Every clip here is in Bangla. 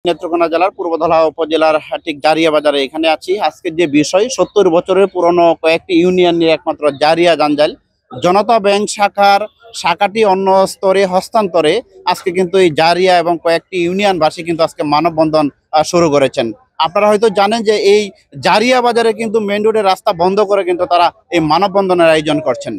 নেত্রকোনা জেলার পূর্বধলা উপজেলার ঠিক জারিয়া বাজারে এখানে আছি। আজকের যে বিষয় ৭০ বছরের পুরনো কয়েকটি ইউনিয়ন নিয়ে একমাত্র জারিয়া জঞ্জাল। জনতা ব্যাংক শাখাটি অন্য স্তরে হস্তান্তরে আজকে কিন্তু এই জারিয়া এবং কয়েকটি ইউনিয়নবাসী কিন্তু আজকে মানববন্ধন শুরু করেছেন। আপনারা হয়তো জানেন যে এই জারিয়া বাজারে কিন্তু মেইন রোডের রাস্তা বন্ধ করে কিন্তু তারা এই মানববন্ধনের আয়োজন করছেন।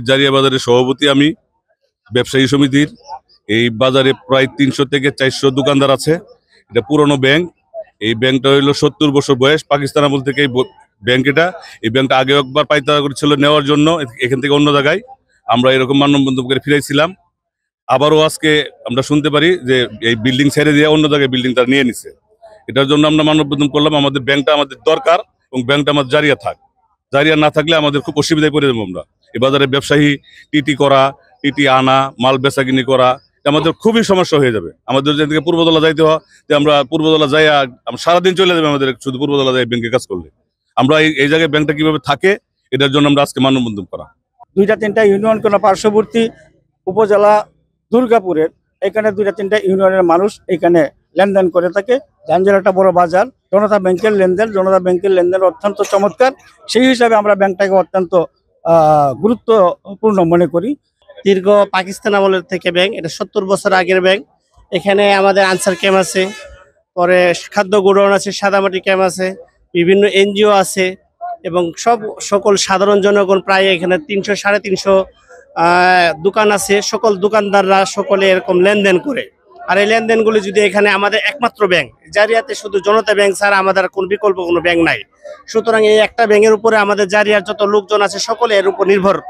জারিয়া বাজারের সভাপতি আমি, ব্যবসায়ী সমিতির। এই বাজারে প্রায় ৩০০ থেকে ৪০০ দোকানদার আছে। এটা পুরনো ব্যাংক। এই ব্যাংকটা হইলো ৭০ বছর বয়স, পাকিস্তান আমল থেকে এই ব্যাংক এটা। এই ব্যাংকটা আগে একবার পাইতারা করেছিল নেওয়ার জন্য, এখান থেকে অন্য জায়গায় আমরা এরকম মানববন্ধন করে ফিরাইছিলাম। আবারও আজকে আমরা শুনতে পারি যে এই বিল্ডিং ছেড়ে দিয়ে অন্য জায়গায় বিল্ডিং তারা নিয়ে নিছে। এটার জন্য আমরা মানববন্ধন করলাম। আমাদের ব্যাংকটা আমাদের দরকার এবং ব্যাংকটা আমাদের জারিয়া থাক। জারিয়া না থাকলে আমাদের খুব অসুবিধায় পড়ে যাবো আমরা। এই বাজারে ব্যবসায়ী টিটি করা, টিটি আনা, মাল বেচাকিনি করা, আমাদের খুবই সমস্যা হয়ে যাবে। আমাদের যেদিকে পূর্বদলা যাইতে হয়, যে আমরা পূর্বদলা যাই, সারাদিন চলে যাবে আমাদের শুধু পূর্বদলা যাই ব্যাংকে কাজ করলে। আমরা এই জায়গায় ব্যাংকটা কিভাবে থাকে, এটার জন্য আমরা আজকে মানববন্ধন করা। ২-৩টা ইউনিয়ন কোন পার্শ্ববর্তী উপজেলা দুর্গাপুরের এখানে ২-৩টা ইউনিয়নের মানুষ এখানে লেনদেন করে থাকে। জাঞ্জাল একটা বড় বাজার, জনতা ব্যাংকের লেনদেন অত্যন্ত চমৎকার। সেই হিসাবে আমরা ব্যাংকটাকে অত্যন্ত গুরুত্বপূর্ণ মনে করি। দীর্ঘ পাকিস্তান আমলের থেকে ব্যাংক, এটা ৭০ বছর আগের ব্যাংক। এখানে আমাদের আনসার ক্যাম্প আছে, পরে খাদ্য গোডাউন আছে, সাদামাটি ক্যাম্প আছে, বিভিন্ন এনজিও আছে এবং সকল সাধারণ জনগণ প্রায় এখানে ৩০০-৩৫০ দোকান আছে। সকল দোকানদাররা সকলে এরকম লেনদেন করে। আর এই লেনদেনগুলি যদি এখানে আমাদের একমাত্র ব্যাংক জারিয়াতে শুধু জনতা ব্যাংক ছাড়া আমাদের কোন বিকল্প কোনো ব্যাংক নাই। সুতরাং এই একটা ব্যাংকের উপরে আমাদের জারিয়ার যত লোকজন আছে সকলে এর উপর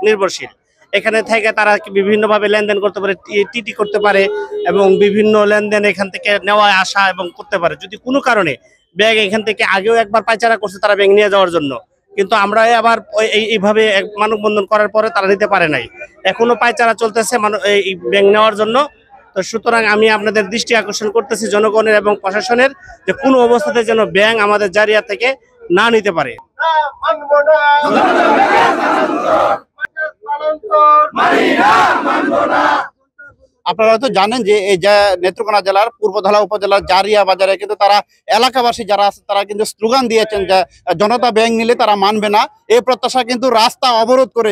নির্ভরশীল। এখানে থেকে তারা বিভিন্নভাবে লেনদেন করতে পারে, টিটি করতে পারে এবং বিভিন্ন লেনদেন এখান থেকে নেওয়া আসা এবং করতে পারে। যদি কোনো কারণে ব্যাংক এখান থেকে আগেও একবার পাইচারা করছে তারা ব্যাংক নিয়ে যাওয়ার জন্য, কিন্তু আমরা আবার এইভাবে মানববন্ধন করার পরে তারা নিতে পারে নাই। এখনো পাইচারা চলতেছে এই ব্যাংক নেওয়ার জন্য। তো সুতরাং আমি আপনাদের দৃষ্টি আকর্ষণ করতেছি জনগণের এবং প্রশাসনের, যে কোনো অবস্থাতে যেন ব্যাংক আমাদের জারিয়া থেকে না নিতে পারে। আপনারা হয়তো জানেন যে এই নেত্রকোনা জেলার পূর্বধলা উপজেলার জারিয়া বাজারে কিন্তু তারা এলাকাবাসী যারা আছে তারা কিন্তু স্লোগান দিয়েছেন যে জনতা ব্যাংক নিলে তারা মানবে না। এই প্রত্যাশা কিন্তু রাস্তা অবরোধ করে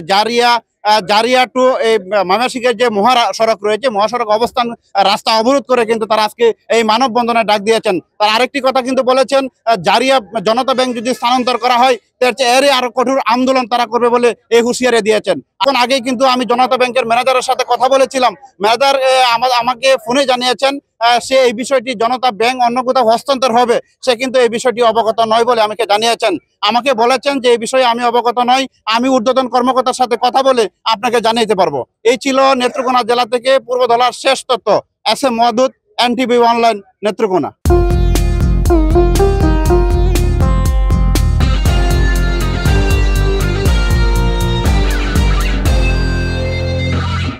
জারিয়া টু এই ময়মনসিংহের যে মহাসড়ক রয়েছে, মহাসড়ক অবস্থান রাস্তা অবরোধ করে কিন্তু তারা আজকে এই মানববন্ধনে ডাক দিয়েছেন। তার আরেকটি কথা কিন্তু বলেছেন, জারিয়া জনতা ব্যাংক যদি স্থানান্তর করা হয় এর আরো কঠোর আন্দোলন তারা করবে বলে এই হুঁশিয়ারি দিয়েছেন। এখন আগেই কিন্তু আমি জনতা ব্যাংকের ম্যানেজারের সাথে কথা বলেছিলাম। ম্যানেজার আমাকে ফোনে জানিয়েছেন সে এই বিষয়টি জনতা ব্যাংক অন্য কোথাও হস্তান্তর হবে, সে কিন্তু এই বিষয়টি অবগত নয় বলে আমাকে জানিয়েছেন। আমাকে বলেছেন যে এই বিষয়ে আমি অবগত নই, আমি ঊর্ধ্বতন কর্মকর্তার সাথে কথা বলে আপনাকে জানিয়ে পারবো। এই ছিল নেত্রকোনা জেলা থেকে পূর্বধলার শেষ তথ্য। এস এম মওদুদ, NTV অনলাইন, নেত্রকোনা।